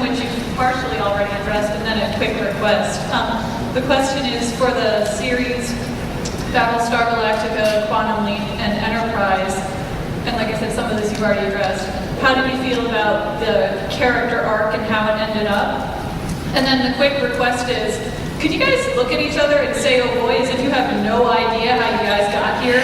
which you've partially already addressed, and then a quick request. The question is for the series Battlestar Galactica, Quantum Leap, and Enterprise, and like I said, some of this you've already addressed. How did you feel about the character arc and how it ended up? And then the quick request is, could you guys look at each other and say, oh boys, if you have no idea how you guys got here?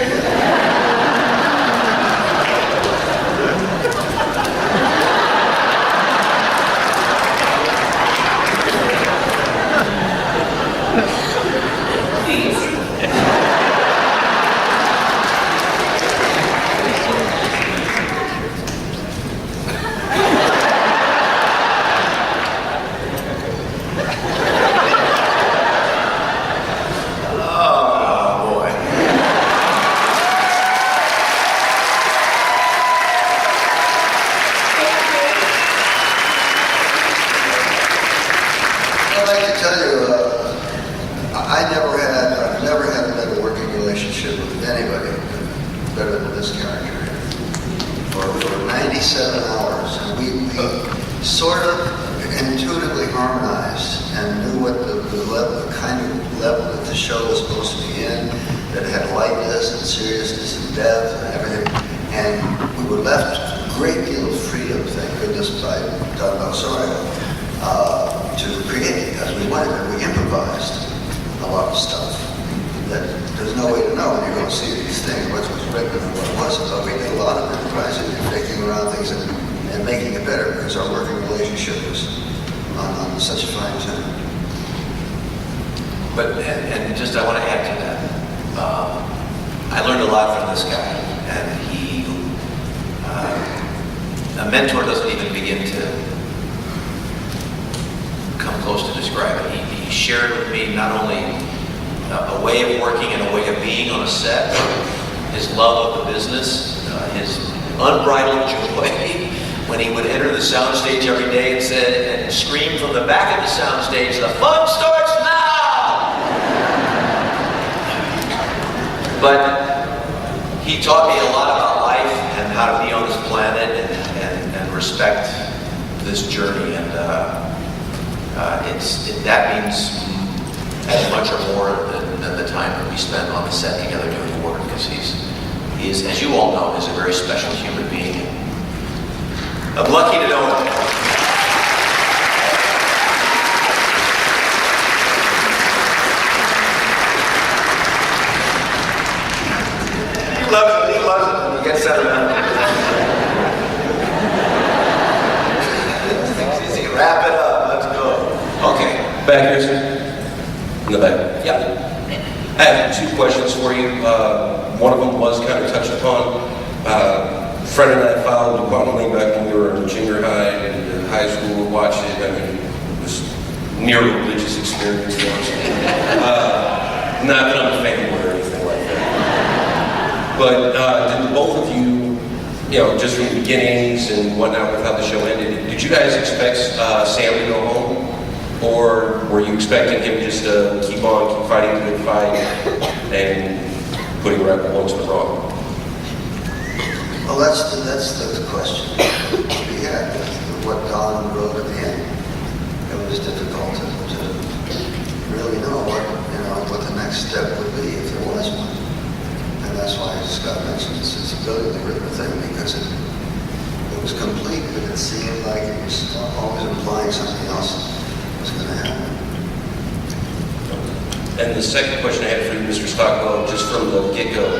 And the second question I had for you, Mr. Stockwell, just from the get-go,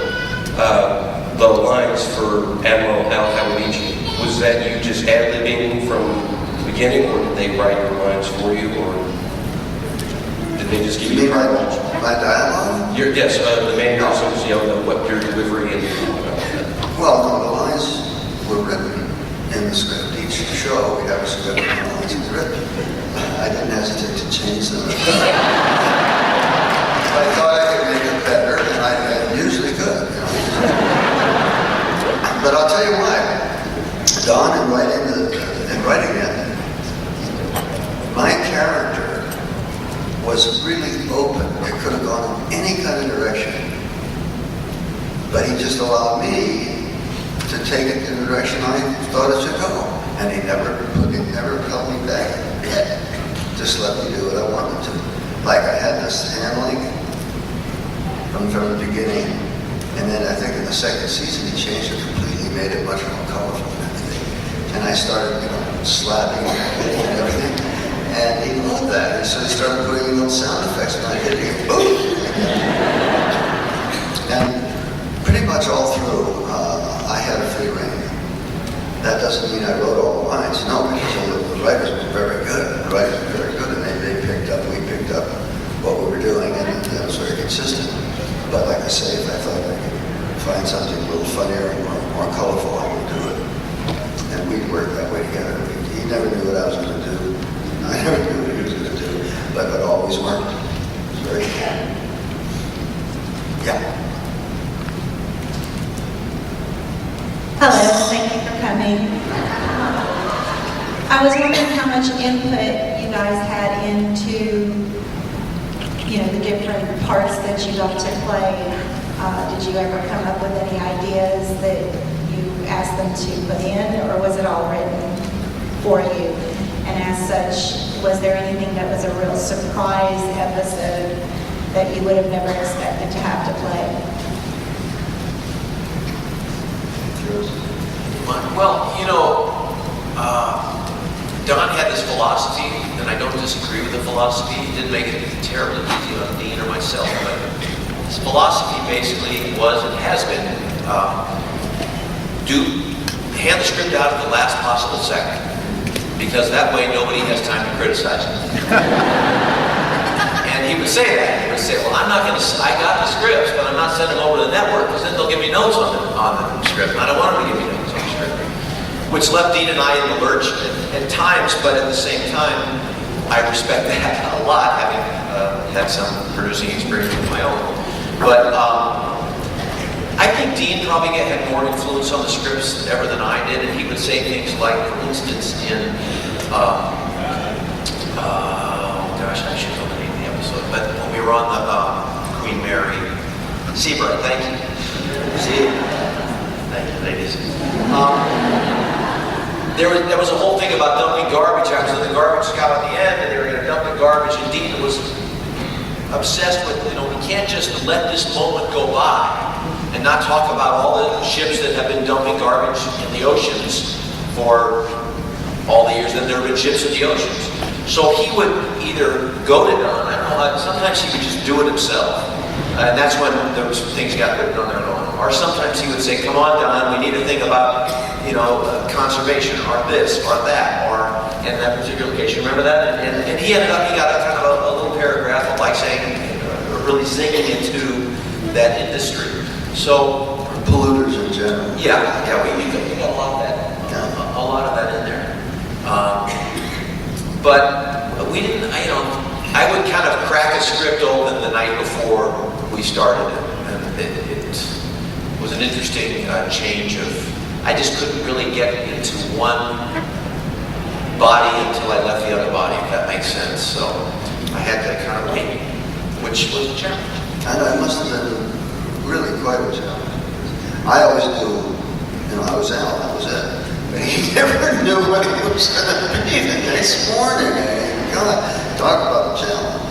the lines for Admiral Al Hawadichi, was that you just ad-libbing from the beginning, or did they write your lines for you, or did they just give you my dialogue? Yes, the mannerisms, what your delivery and... Well, no, the lines were written in the script. Each show, we have a script and the lines are written. I didn't hesitate to change them. I thought I could make it better, and I usually could. But I'll tell you why. Don, in writing it, my character was really open. It could have gone in any kind of direction. But he just allowed me to take it in the direction I thought it should go. And he never held me back. forget. Just let me do what I wanted to. Like I had this handling from the beginning, and then I think in the second season he changed it completely, made it much more colorful and everything. And I started, slapping and hitting and everything. And he loved that. And so he started putting in little sound effects when I hit it. Boom! And pretty much all through, I had a free rein. That doesn't mean I wrote all the lines. No, because the writers were very good. The writers were very good, and we picked up what we were doing, and it was very consistent. But like I say, if I thought I could find something a little funnier and more colorful, I would do it. And we'd work that way together. He never knew what I was going to do. I never knew what he was going to do, but it always worked. It was very good. Yeah. Hello, thank you for coming. I was wondering how much input you guys had into, the different parts that you got to play. Did you ever come up with any ideas that you asked them to put in, or was it all written for you? And as such, was there anything that was a real surprise episode that you would have never expected to have to play? Well, Don had this philosophy, and I don't disagree with the philosophy. He didn't make it terribly easy on Dean or myself, but his philosophy basically was, and has been, hand the script out at the last possible second, because that way nobody has time to criticize it. And he would say that. He would say, well, I got the scripts, but I'm not sending them over to the network, because then they'll give me notes on the script, and I don't want them to give me notes on the script. Which left Dean and I in the lurch at times, but at the same time, I respect that a lot, having had some producing experience of my own. But I think Dean probably had more influence on the scripts ever than I did, and he would say things like, for instance, in, I should know the name of the episode, but when we were on the Queen Mary, Seabright, thank you. Thank you, ladies. There was a whole thing about dumping garbage. I was in the garbage scout at the end, and they were going to dump the garbage, and Dean was obsessed with, we can't just let this moment go by and not talk about all the ships that have been dumping garbage in the oceans for all the years that there have been ships in the oceans. So he would either go to Don, I don't know, sometimes he would just do it himself. And that's when those things got written on their own. Or sometimes he would say, come on, Don, we need to think about, conservation, or this, or that, or in that particular case. You remember that? And he got a kind of a little paragraph of like saying, really sinking into that industry. So, Polluters in general. we got a lot of that in there. But we didn't, I would kind of crack a script open the night before we started it. And it was an interesting change of, I just couldn't really get into one body until I left the other body, if that makes sense. So I had to kind of wait, which was a challenge. I know, it must have been really quite a challenge. I always knew, I was Al, that was it. But he never knew what he was going to be the next morning. God, talk about a challenge.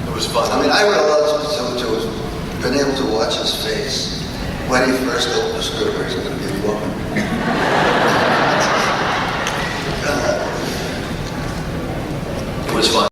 It was fun. I mean, I would have loved to have been able to watch his face when he first opened the script where he's going to be a woman. God. It was fun.